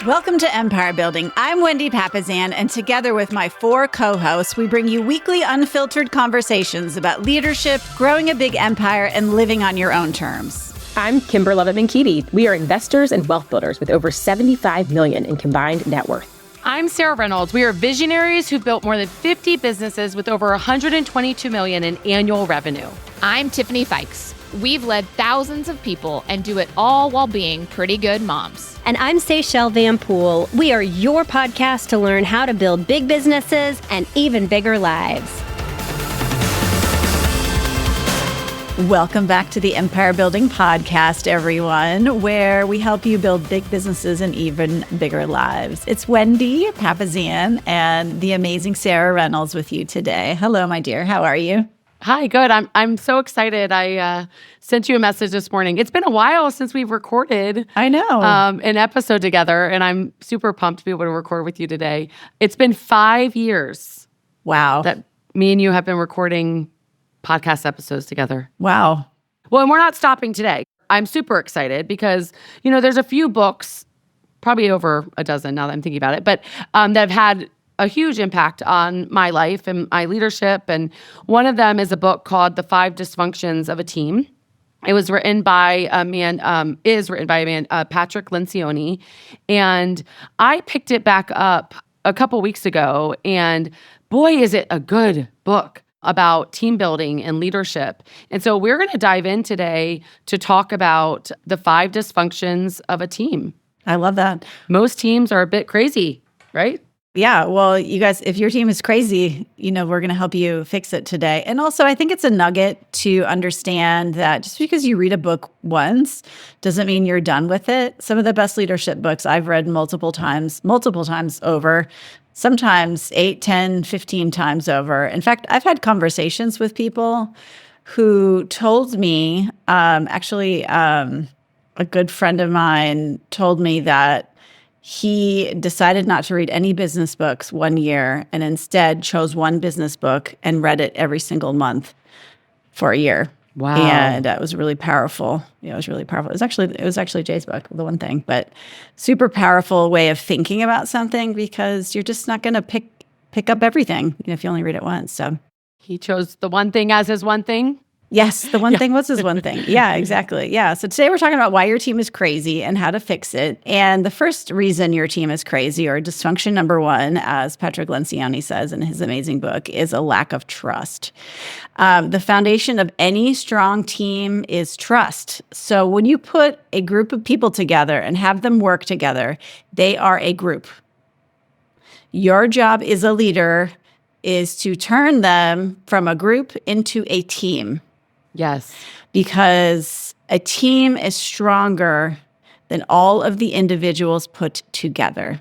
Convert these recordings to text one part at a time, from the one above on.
Welcome to Empire Building. I'm Wendy Papasan, and together with my 4 co-hosts, we bring you weekly unfiltered conversations about leadership, growing a big empire, and living on your own terms. I'm Kimber Levitt-Mankiti. We are investors and wealth builders with over $75 million in combined net worth. I'm Sarah Reynolds. We are visionaries who built more than 50 businesses with over $122 million in annual revenue. I'm Tiffany Fikes. We've led thousands of people and do it all while being pretty good moms. And I'm Seychelle Van Poole. We are your podcast to learn how to build big businesses and even bigger lives. Welcome back to the Empire Building Podcast, everyone, where we help you build big businesses and even bigger lives. It's Wendy Papasan and the amazing Sarah Reynolds with you today. Hello, my dear. How are you? Hi, good. I'm so excited. I sent you a message this morning. It's been a while since we've recorded. I know. An episode together, and I'm super pumped to be able to record with you today. It's been 5 years. Wow. That me and you have been recording podcast episodes together. Wow. Well, and we're not stopping today. I'm super excited because, there's a few books, probably over a dozen now that I'm thinking about it, but that have had a huge impact on my life and my leadership. And one of them is a book called The Five Dysfunctions of a Team. It was written by a man, Patrick Lencioni. And I picked it back up a couple weeks ago, and boy, is it a good book about team building and leadership. And so we're going to dive in today to talk about the 5 dysfunctions of a team. I love that. Most teams are a bit crazy, right? Yeah, well, you guys, if your team is crazy, we're going to help you fix it today. And also, I think it's a nugget to understand that just because you read a book once doesn't mean you're done with it. Some of the best leadership books I've read multiple times over, sometimes 8, 10, 15 times over. In fact, I've had conversations with people who told me, a good friend of mine told me that he decided not to read any business books one year and instead chose one business book and read it every single month for a year. Wow. And it was really powerful. It was really powerful. It was actually Jay's book, The One Thing, but super powerful way of thinking about something because you're just not going to pick up everything if you only read it once. So he chose the one thing as his one thing. Yes, the one thing was his one thing. Yeah, exactly. Yeah. So today we're talking about why your team is crazy and how to fix it. And the first reason your team is crazy, or dysfunction number 1, as Patrick Lencioni says in his amazing book, is a lack of trust. The foundation of any strong team is trust. So when you put a group of people together and have them work together, they are a group. Your job as a leader is to turn them from a group into a team. Yes. Because a team is stronger than all of the individuals put together.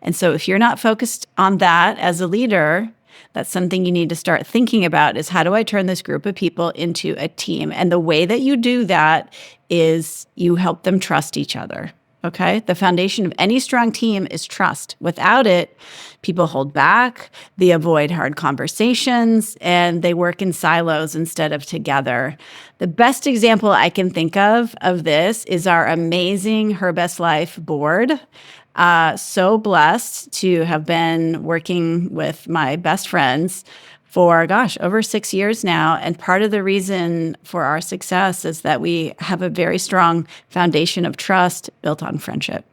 And so if you're not focused on that as a leader, that's something you need to start thinking about is how do I turn this group of people into a team? And the way that you do that is you help them trust each other. Okay? The foundation of any strong team is trust. Without it, people hold back, they avoid hard conversations, and they work in silos instead of together. The best example I can think of this is our amazing Her Best Life board. So blessed to have been working with my best friends for, over 6 years now. And part of the reason for our success is that we have a very strong foundation of trust built on friendship.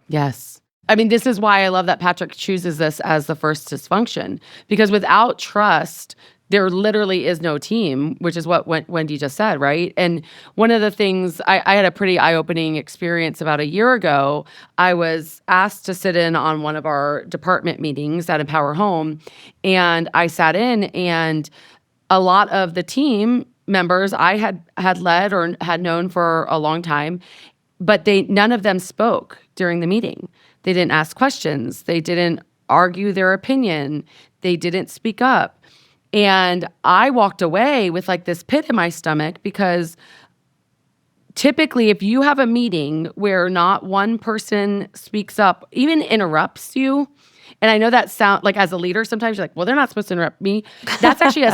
Yes. I mean, this is why I love that Patrick chooses this as the first dysfunction, because without trust, there literally is no team, which is what Wendy just said, right? And one of the things, I had a pretty eye-opening experience about a year ago. I was asked to sit in on one of our department meetings at Empower Home, and I sat in, and a lot of the team members I had led or had known for a long time, but none of them spoke during the meeting. They didn't ask questions. They didn't argue their opinion. They didn't speak up. And I walked away with this pit in my stomach because typically if you have a meeting where not one person speaks up, even interrupts you, and I know that sound as a leader, sometimes you're well, they're not supposed to interrupt me. That's actually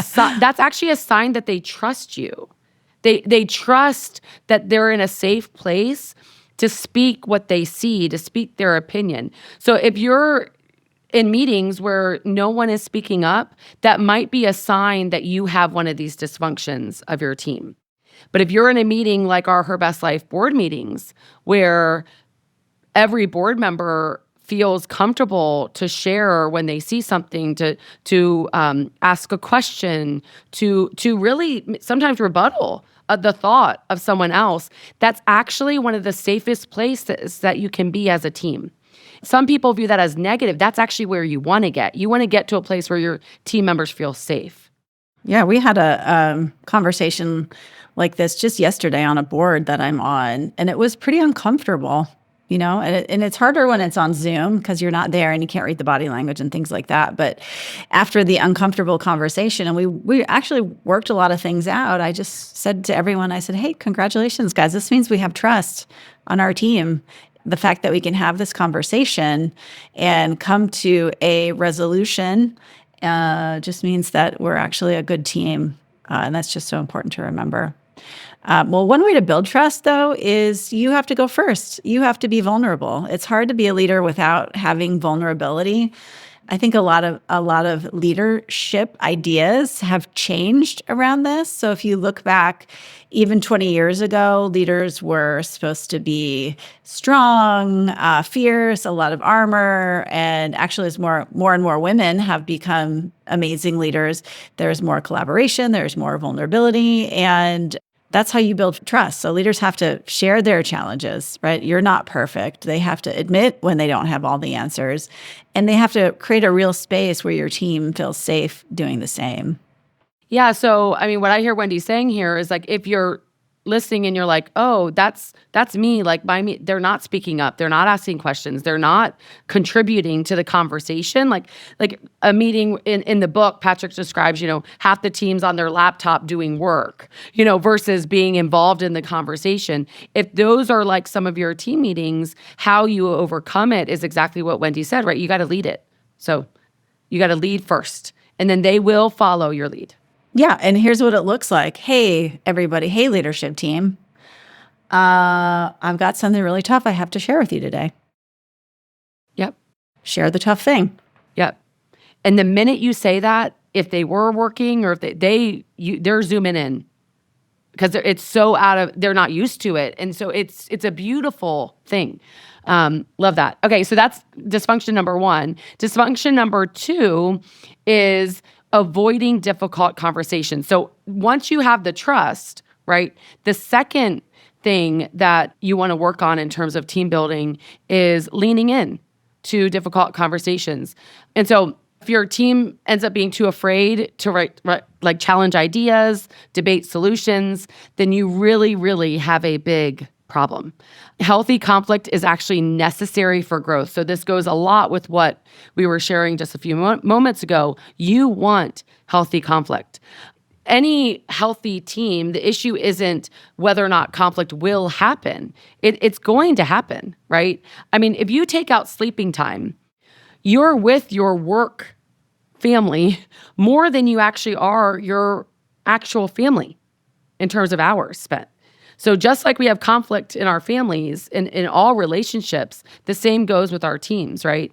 a sign that they trust you. They trust that they're in a safe place to speak what they see, to speak their opinion. So if you're in meetings where no one is speaking up, that might be a sign that you have one of these dysfunctions of your team. But if you're in a meeting like our Her Best Life board meetings, where every board member feels comfortable to share when they see something, to ask a question, to really sometimes rebuttal the thought of someone else, that's actually one of the safest places that you can be as a team. Some people view that as negative. That's actually where you want to get. You want to get to a place where your team members feel safe. Yeah, we had a conversation like this just yesterday on a board that I'm on, and it was pretty uncomfortable, and it's harder when it's on Zoom because you're not there and you can't read the body language and things like that. But after the uncomfortable conversation, and we actually worked a lot of things out, I just said to everyone, I said, hey, congratulations, guys. This means we have trust on our team. The fact that we can have this conversation and come to a resolution just means that we're actually a good team. And that's just so important to remember. Well, one way to build trust, though, is you have to go first. You have to be vulnerable. It's hard to be a leader without having vulnerability. I think a lot of leadership ideas have changed around this. So if you look back, even 20 years ago, leaders were supposed to be strong, fierce, a lot of armor. And actually, as more and more women have become amazing leaders, there's more collaboration, there's more vulnerability, and that's how you build trust. So leaders have to share their challenges, right? You're not perfect. They have to admit when they don't have all the answers. And they have to create a real space where your team feels safe doing the same. Yeah. So, I mean, what I hear Wendy saying here is like, if you're listening and you're like, oh, that's me, like they're not speaking up. They're not asking questions. They're not contributing to the conversation. Like a meeting in the book, Patrick describes, half the team's on their laptop doing work, versus being involved in the conversation. If those are like some of your team meetings, how you overcome it is exactly what Wendy said, right? You got to lead it. So you got to lead first, and then they will follow your lead. Yeah, and here's what it looks like. Hey, everybody. Hey, leadership team. I've got something really tough I have to share with you today. Yep. Share the tough thing. Yep. And the minute you say that, if they were working or if they're zooming in, because it's so they're not used to it. And so it's a beautiful thing. Love that. Okay, so that's dysfunction number 1. Dysfunction number 2 is avoiding difficult conversations. So once you have the trust, right, the second thing that you want to work on in terms of team building is leaning in to difficult conversations. And so if your team ends up being too afraid to challenge ideas, debate solutions, then you really, really have a big problem. Healthy conflict is actually necessary for growth. So this goes a lot with what we were sharing just a few moments ago. You want healthy conflict. Any healthy team, the issue isn't whether or not conflict will happen. It's going to happen, right? I mean, if you take out sleeping time, you're with your work family more than you actually are your actual family in terms of hours spent. So just like we have conflict in our families, in all relationships, the same goes with our teams, right?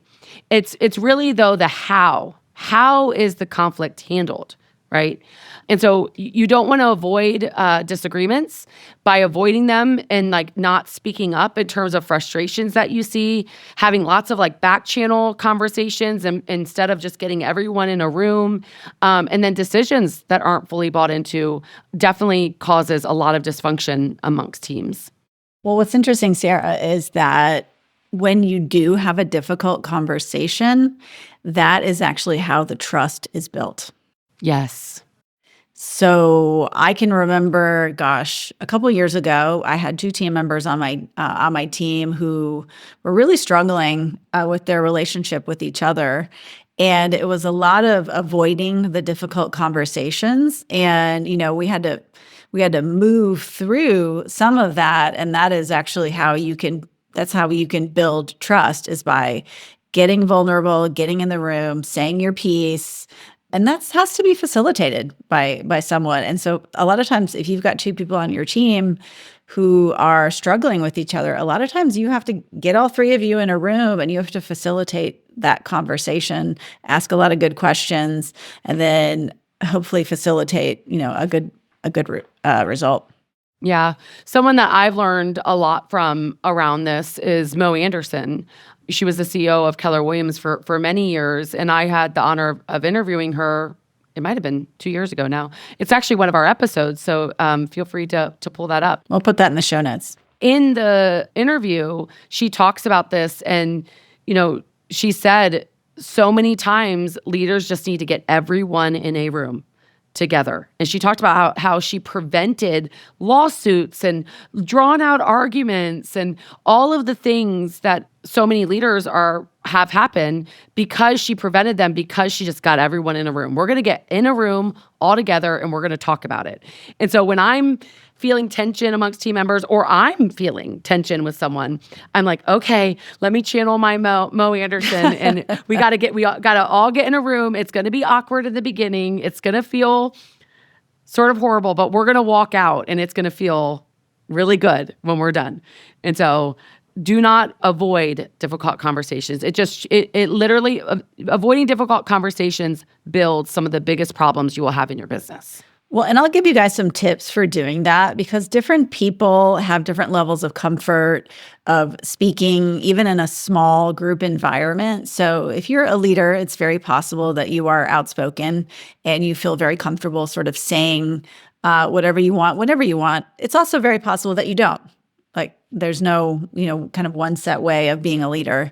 It's really, though, the how. How is the conflict handled, right? And so you don't want to avoid disagreements by avoiding them and not speaking up in terms of frustrations that you see, having lots of back channel conversations instead of just getting everyone in a room. And then decisions that aren't fully bought into definitely causes a lot of dysfunction amongst teams. Well, what's interesting, Sarah, is that when you do have a difficult conversation, that is actually how the trust is built. Yes. So I can remember, a couple of years ago, I had 2 team members on my team who were really struggling with their relationship with each other. And it was a lot of avoiding the difficult conversations. And, we had to move through some of that. And that is actually that's how you can build trust, is by getting vulnerable, getting in the room, saying your piece, And that has to be facilitated by someone. And so a lot of times, if you've got two people on your team who are struggling with each other, a lot of times you have to get all three of you in a room and you have to facilitate that conversation, ask a lot of good questions, and then hopefully facilitate, a good result. Yeah. Someone that I've learned a lot from around this is Mo Anderson. She was the CEO of Keller Williams for many years, and I had the honor of interviewing her. It might have been 2 years ago now. It's actually one of our episodes, so feel free to pull that up. We'll put that in the show notes. In the interview, she talks about this, and she said so many times leaders just need to get everyone in a room together. And she talked about how she prevented lawsuits and drawn out arguments and all of the things that so many leaders have happen because she prevented them, because she just got everyone in a room. We're going to get in a room all together and we're going to talk about it. And so when I'm feeling tension amongst team members, or I'm feeling tension with someone, I'm like, okay, let me channel my Mo Anderson, and we got to all get in a room. It's going to be awkward at the beginning. It's going to feel sort of horrible, but we're going to walk out and it's going to feel really good when we're done. And so do not avoid difficult conversations. It literally, avoiding difficult conversations builds some of the biggest problems you will have in your business. Well, and I'll give you guys some tips for doing that, because different people have different levels of comfort of speaking, even in a small group environment. So if you're a leader, it's very possible that you are outspoken and you feel very comfortable sort of saying whatever you want, whenever you want. It's also very possible that you don't. Like, there's no, kind of one set way of being a leader.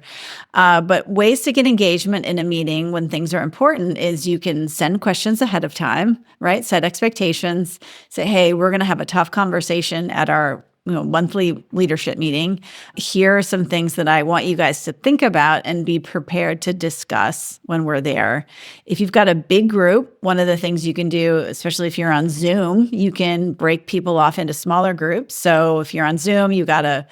But ways to get engagement in a meeting when things are important is you can send questions ahead of time, right? Set expectations. Say, hey, we're going to have a tough conversation at our monthly leadership meeting. Here are some things that I want you guys to think about and be prepared to discuss when we're there. If you've got a big group, one of the things you can do, especially if you're on Zoom, you can break people off into smaller groups. So if you're on Zoom, you got a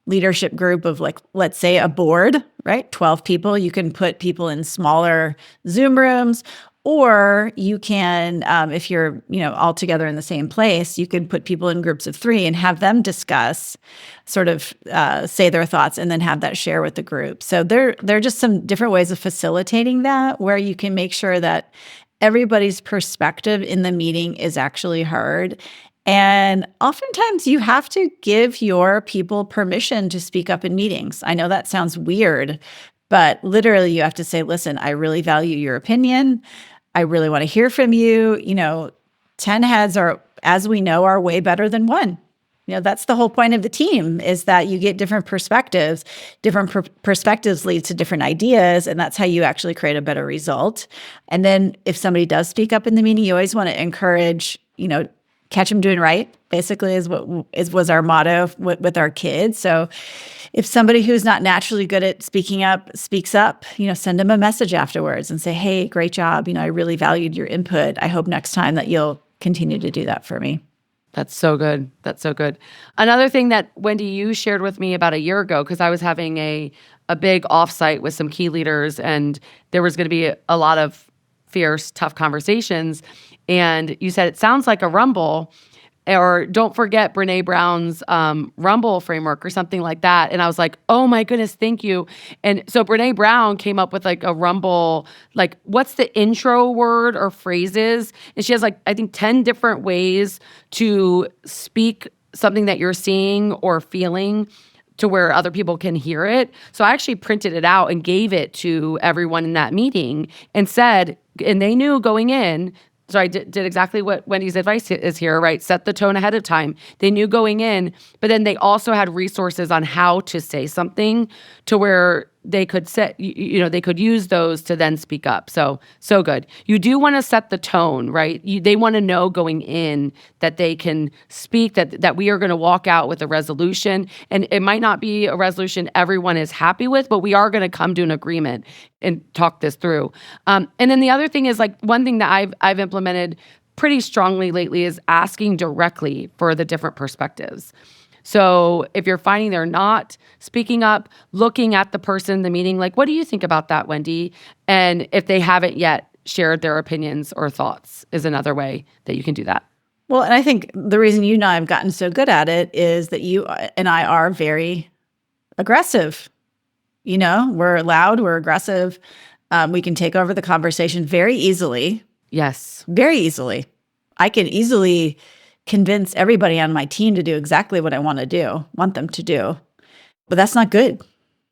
leadership group of, like, let's say a board, right? 12 people. You can put people in smaller Zoom rooms. Or you can, if you're, all together in the same place, you could put people in groups of 3 and have them discuss, sort of say their thoughts, and then have that share with the group. So there are just some different ways of facilitating that, where you can make sure that everybody's perspective in the meeting is actually heard. And oftentimes you have to give your people permission to speak up in meetings. I know that sounds weird, but literally you have to say, listen, I really value your opinion. I really want to hear from you. 10 heads are, as we know, are way better than one. That's the whole point of the team, is that you get different perspectives. Different perspectives lead to different ideas, and that's how you actually create a better result. And then if somebody does speak up in the meeting, you always want to encourage, catch them doing right, basically, was our motto with our kids. So if somebody who's not naturally good at speaking up speaks up, send them a message afterwards and say, hey, great job. I really valued your input. I hope next time that you'll continue to do that for me. That's so good. That's so good. Another thing that, Wendy, you shared with me about a year ago, because I was having a big offsite with some key leaders, and there was going to be a lot of fierce, tough conversations. And you said, it sounds like a rumble, or don't forget Brene Brown's rumble framework or something like that. And I was like, oh my goodness, thank you. And so Brene Brown came up with like a rumble, like, what's the intro word or phrases? And she has like, I think 10 different ways to speak something that you're seeing or feeling to where other people can hear it. So I actually printed it out and gave it to everyone in that meeting and said, and they knew going in. So I did exactly what Wendy's advice is here, right? Set the tone ahead of time. They knew going in, but then they also had resources on how to say something to where they could they could use those to then speak up. So good. You do want to set the tone, right? They want to know going in that they can speak, that we are going to walk out with a resolution. And it might not be a resolution everyone is happy with, but we are going to come to an agreement and talk this through. And then the other thing is, like, one thing that I've implemented pretty strongly lately is asking directly for the different perspectives. So if you're finding they're not speaking up, looking at the person in the meeting, like, what do you think about that, Wendy? And if they haven't yet shared their opinions or thoughts is another way that you can do that. Well, and I think the reason you and I have gotten so good at it is that you and I are very aggressive. We're loud, we're aggressive. We can take over the conversation very easily. Yes. Very easily. I can easily convince everybody on my team to do exactly what I want them to do. But that's not good.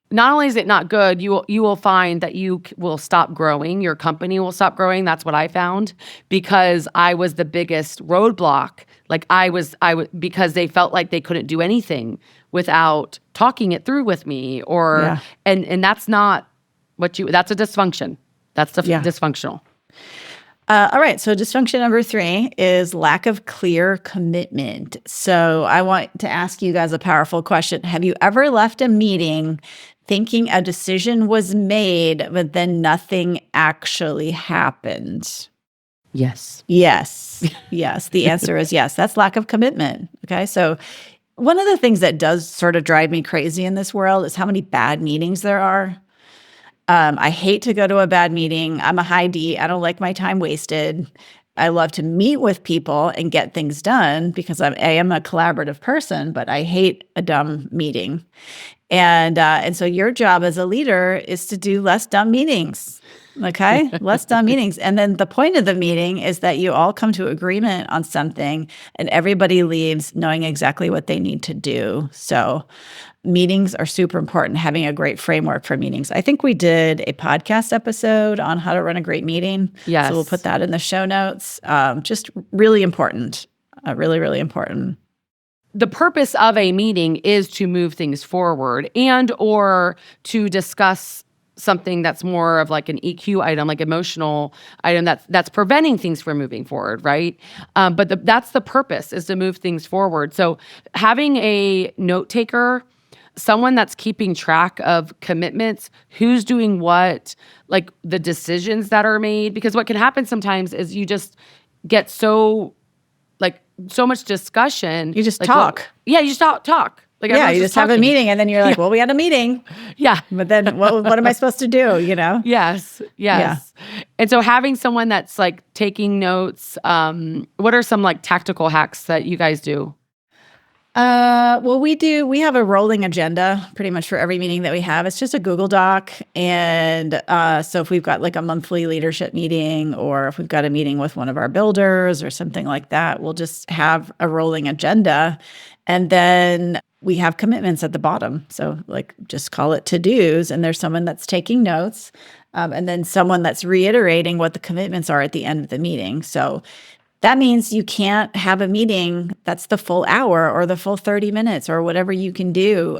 Not only is it not good, you will find that you will stop growing. Your company will stop growing. That's what I found, because I was the biggest roadblock. Like I was because they felt like they couldn't do anything without talking it through with me, and that's not that's a dysfunction. That's dysfunctional. All right. So dysfunction number 3 is lack of clear commitment. So I want to ask you guys a powerful question. Have you ever left a meeting thinking a decision was made, but then nothing actually happened? Yes. Yes. Yes. The answer is yes. That's lack of commitment. Okay. So one of the things that does sort of drive me crazy in this world is how many bad meetings there are. I hate to go to a bad meeting. I'm a high D. I don't like my time wasted. I love to meet with people and get things done because I am a collaborative person, but I hate a dumb meeting. And so your job as a leader is to do less dumb meetings. Okay? Less dumb meetings. And then the point of the meeting is that you all come to agreement on something and everybody leaves knowing exactly what they need to do. So meetings are super important, having a great framework for meetings. I think we did a podcast episode on how to run a great meeting. Yes. So we'll put that in the show notes. Just really important. Really, really important. The purpose of a meeting is to move things forward and or to discuss something that's more of like an EQ item, like emotional item that's preventing things from moving forward, right? But that's the purpose, is to move things forward. So having a note taker, someone that's keeping track of commitments, who's doing what, like the decisions that are made, because what can happen sometimes is you just get so much discussion. You just like, talk. You just talk. Like, Yeah, you just have a meeting and then you're like, well, we had a meeting. Yeah. But then what am I supposed to do, Yes. Yeah. And so having someone that's like taking notes, what are some like tactical hacks that you guys do? Well, we have a rolling agenda pretty much for every meeting that we have. It's just a Google Doc. And so if we've got like a monthly leadership meeting, or if we've got a meeting with one of our builders or something like that, we'll just have a rolling agenda. And then we have commitments at the bottom. So like just call it to-dos, and there's someone that's taking notes, and then someone that's reiterating what the commitments are at the end of the meeting. So that means you can't have a meeting that's the full hour or the full 30 minutes or whatever you can do.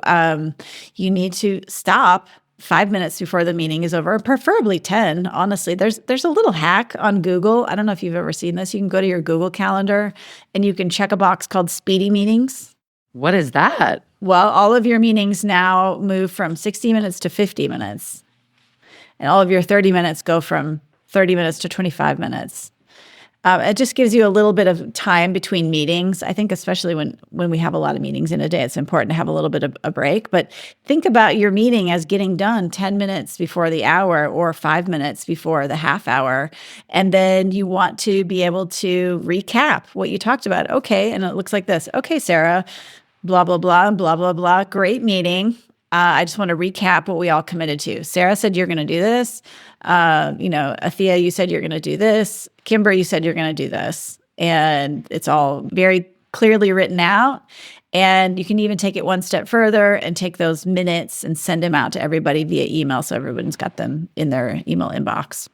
You need to stop 5 minutes before the meeting is over, preferably 10. Honestly, there's a little hack on Google. I don't know if you've ever seen this. You can go to your Google Calendar and you can check a box called speedy meetings. What is that? Well, all of your meetings now move from 60 minutes to 50 minutes. And all of your 30 minutes go from 30 minutes to 25 minutes. It just gives you a little bit of time between meetings. I think especially when we have a lot of meetings in a day, it's important to have a little bit of a break. But think about your meeting as getting done 10 minutes before the hour or 5 minutes before the half hour. And then you want to be able to recap what you talked about. Okay, and it looks like this. Okay, Sarah, blah, blah, blah, blah, blah, blah. Great meeting. I just want to recap what we all committed to. Sarah said you're going to do this. Athea, you said you're going to do this. Kimber, you said you're going to do this. And it's all very clearly written out. And you can even take it one step further and take those minutes and send them out to everybody via email, so everyone's got them in their email inbox.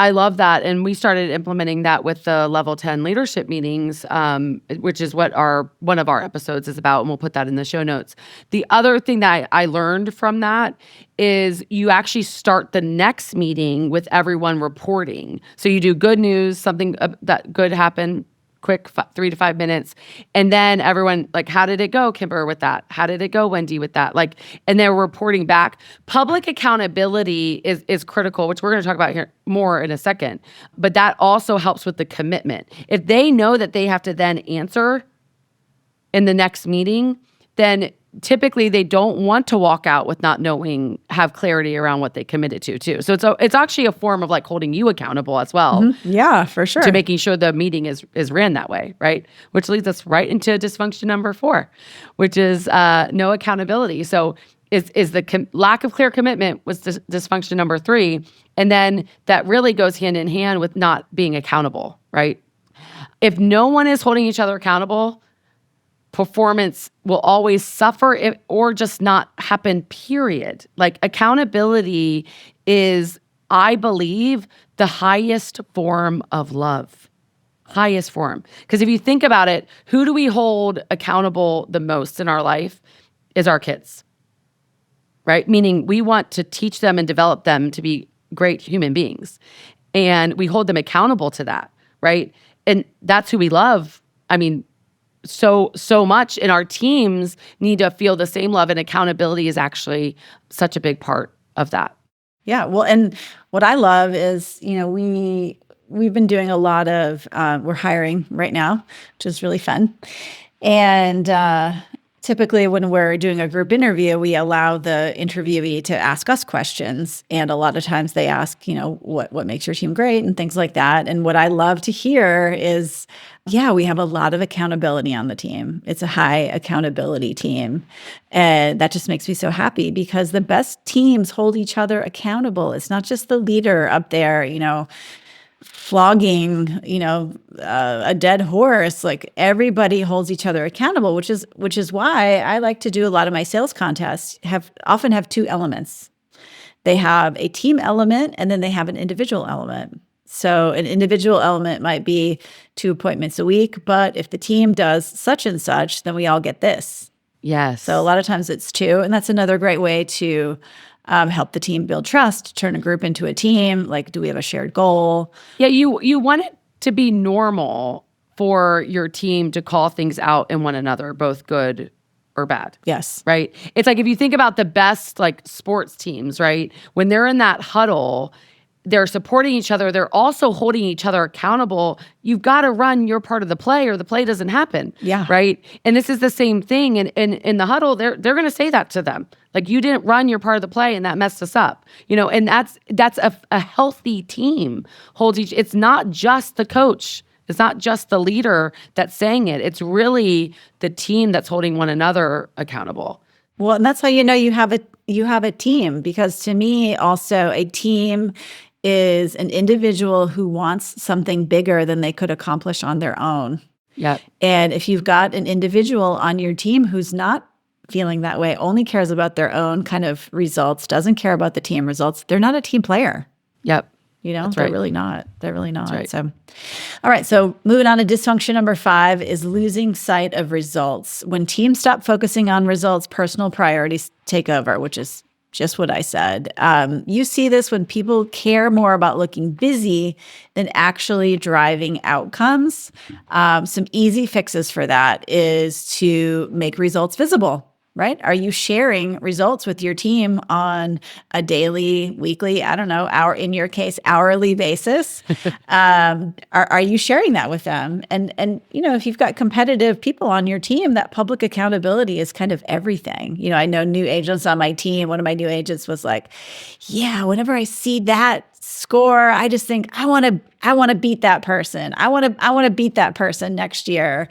I love that. And we started implementing that with the level 10 leadership meetings, which is what one of our episodes is about. And we'll put that in the show notes. The other thing that I learned from that is you actually start the next meeting with everyone reporting. So you do good news, something that good happened, quick 3 to 5 minutes. And then everyone, like, how did it go, Kimber, with that? How did it go, Wendy, with that? Like, and they're reporting back. Public accountability is critical, which we're going to talk about here more in a second. But that also helps with the commitment. If they know that they have to then answer in the next meeting, then typically they don't want to walk out with not knowing, have clarity around what they committed to too. So it's actually a form of like holding you accountable as well. Yeah, for sure. To making sure the meeting is ran that way, right? Which leads us right into dysfunction number 4, which is no accountability. So is the lack of clear commitment was dysfunction number 3. And then that really goes hand in hand with not being accountable, right? If no one is holding each other accountable, performance will always suffer or just not happen, period. Like accountability is, I believe, the highest form of love. Highest form. Because if you think about it, who do we hold accountable the most in our life is our kids, right? Meaning we want to teach them and develop them to be great human beings. And we hold them accountable to that, right? And that's who we love. I mean, so much. And our teams need to feel the same love, and accountability is actually such a big part of that. Yeah. Well, and what I love is, we've been doing a lot of, we're hiring right now, which is really fun. And typically when we're doing a group interview, we allow the interviewee to ask us questions. And a lot of times they ask, what makes your team great and things like that. And what I love to hear is, yeah, we have a lot of accountability on the team. It's a high accountability team. And that just makes me so happy, because the best teams hold each other accountable. It's not just the leader up there, flogging, a dead horse. Like, everybody holds each other accountable, which is why I like to do a lot of my sales contests often have 2 elements. They have a team element, and then they have an individual element. So an individual element might be 2 appointments a week, but if the team does such and such, then we all get this. Yes. So a lot of times it's 2, and that's another great way to help the team build trust, turn a group into a team. Like, do we have a shared goal? Yeah, you want it to be normal for your team to call things out in one another, both good or bad. Yes. Right? It's like, if you think about the best like sports teams, right? When they're in that huddle, they're supporting each other. They're also holding each other accountable. You've got to run your part of the play, or the play doesn't happen. Yeah. Right? And this is the same thing. And in the huddle, they're going to say that to them. Like, you didn't run your part of the play, and that messed us up. And that's a healthy team holds each. It's not just the coach. It's not just the leader that's saying it. It's really the team that's holding one another accountable. Well, and that's how you have a team, because to me also a team is an individual who wants something bigger than they could accomplish on their own. Yeah. And if you've got an individual on your team who's not feeling that way, only cares about their own kind of results, doesn't care about the team results, they're not a team player. Yep. They're right. really not. They're really not. Right. So, all right. So moving on to dysfunction number 5 is losing sight of results. When teams stop focusing on results, personal priorities take over, which is just what I said. You see this when people care more about looking busy than actually driving outcomes. Some easy fixes for that is to make results visible. Right? Are you sharing results with your team on a daily, weekly, in your case, hourly basis? Are you sharing that with them? And if you've got competitive people on your team, that public accountability is kind of everything. I know new agents on my team. One of my new agents was like, yeah, whenever I see that score, I just think I want to beat that person. I want to beat that person next year.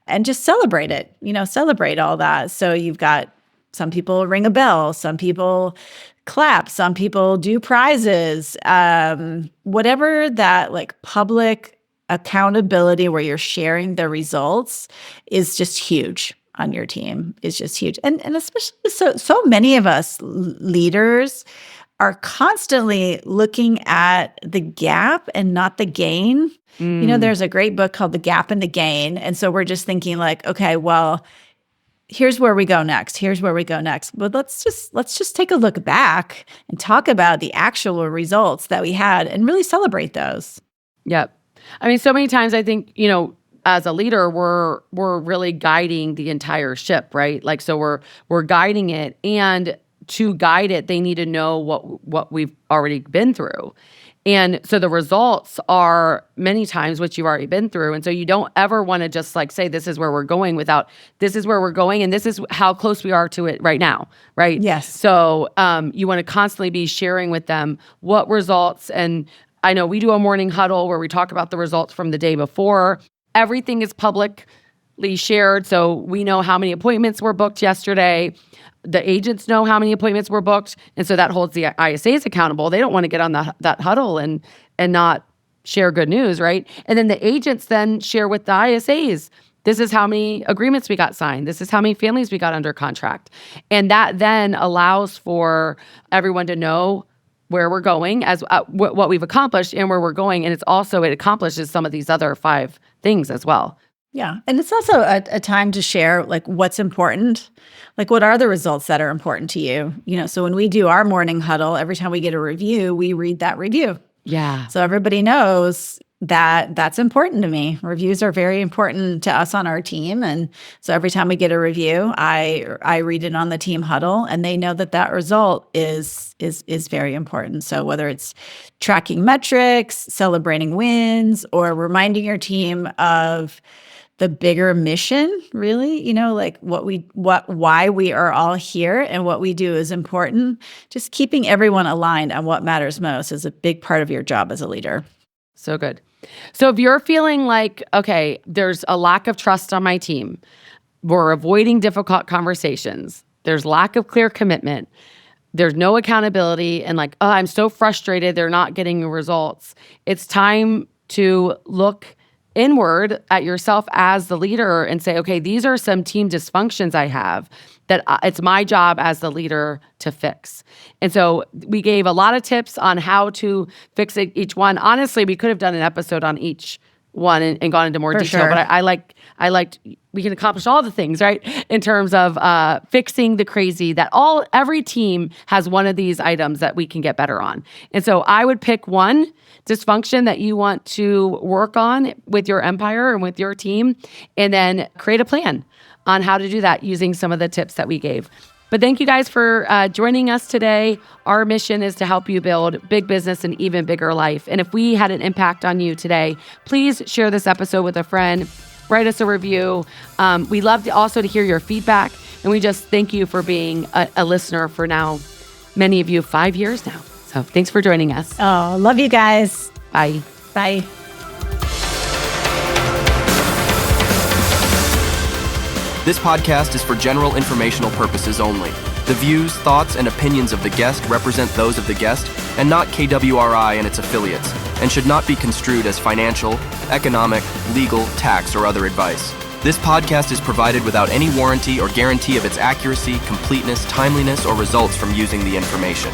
And just celebrate it, celebrate all that. So you've got some people ring a bell, some people clap, some people do prizes, whatever that like public accountability where you're sharing the results is just huge on your team, is just huge. And especially so many of us leaders are constantly looking at the gap and not the gain. There's a great book called The Gap and the Gain. And so we're just thinking like, okay, well, here's where we go next. Here's where we go next. But let's just take a look back and talk about the actual results that we had and really celebrate those. Yep. I mean, so many times I think, as a leader, we're really guiding the entire ship, right? Like, so we're guiding it, and to guide it, they need to know what we've already been through. And so the results are many times what you've already been through. And so you don't ever want to just like say, this is where we're going without, this is where we're going. And this is how close we are to it right now. Right. Yes. So you want to constantly be sharing with them what results. And I know we do a morning huddle where we talk about the results from the day before. Everything is publicly shared. So we know how many appointments were booked yesterday. The agents know how many appointments were booked. And so that holds the ISAs accountable. They don't want to get on that huddle and not share good news, right? And then the agents then share with the ISAs, this is how many agreements we got signed. This is how many families we got under contract. And that then allows for everyone to know where we're going, as what we've accomplished and where we're going. And it accomplishes some of these other 5 things as well. Yeah. And it's also a time to share like what's important, like what are the results that are important to you? So when we do our morning huddle, every time we get a review, we read that review. Yeah. So everybody knows that that's important to me. Reviews are very important to us on our team. And so every time we get a review, I read it on the team huddle, and they know that result is very important. So whether it's tracking metrics, celebrating wins, or reminding your team of the bigger mission, really, like why we are all here and what we do is important. Just keeping everyone aligned on what matters most is a big part of your job as a leader. So good. So if you're feeling like, okay, there's a lack of trust on my team, we're avoiding difficult conversations, there's lack of clear commitment, there's no accountability, and like, oh, I'm so frustrated, they're not getting results. It's time to look inward at yourself as the leader and say, okay, these are some team dysfunctions I have that it's my job as the leader to fix. And so we gave a lot of tips on how to fix each one. Honestly, we could have done an episode on each one and gone into more detail, sure. But I liked we can accomplish all the things, right? In terms of fixing the crazy that every team has one of these items that we can get better on. And so I would pick one dysfunction that you want to work on with your empire and with your team, and then create a plan on how to do that using some of the tips that we gave. But thank you guys for joining us today. Our mission is to help you build big business and even bigger life. And if we had an impact on you today, please share this episode with a friend, write us a review. We love also to hear your feedback. And we just thank you for being a listener for now, many of you, 5 years now. So thanks for joining us. Oh, love you guys. Bye. Bye. This podcast is for general informational purposes only. The views, thoughts, and opinions of the guest represent those of the guest and not KWRI and its affiliates, and should not be construed as financial, economic, legal, tax, or other advice. This podcast is provided without any warranty or guarantee of its accuracy, completeness, timeliness, or results from using the information.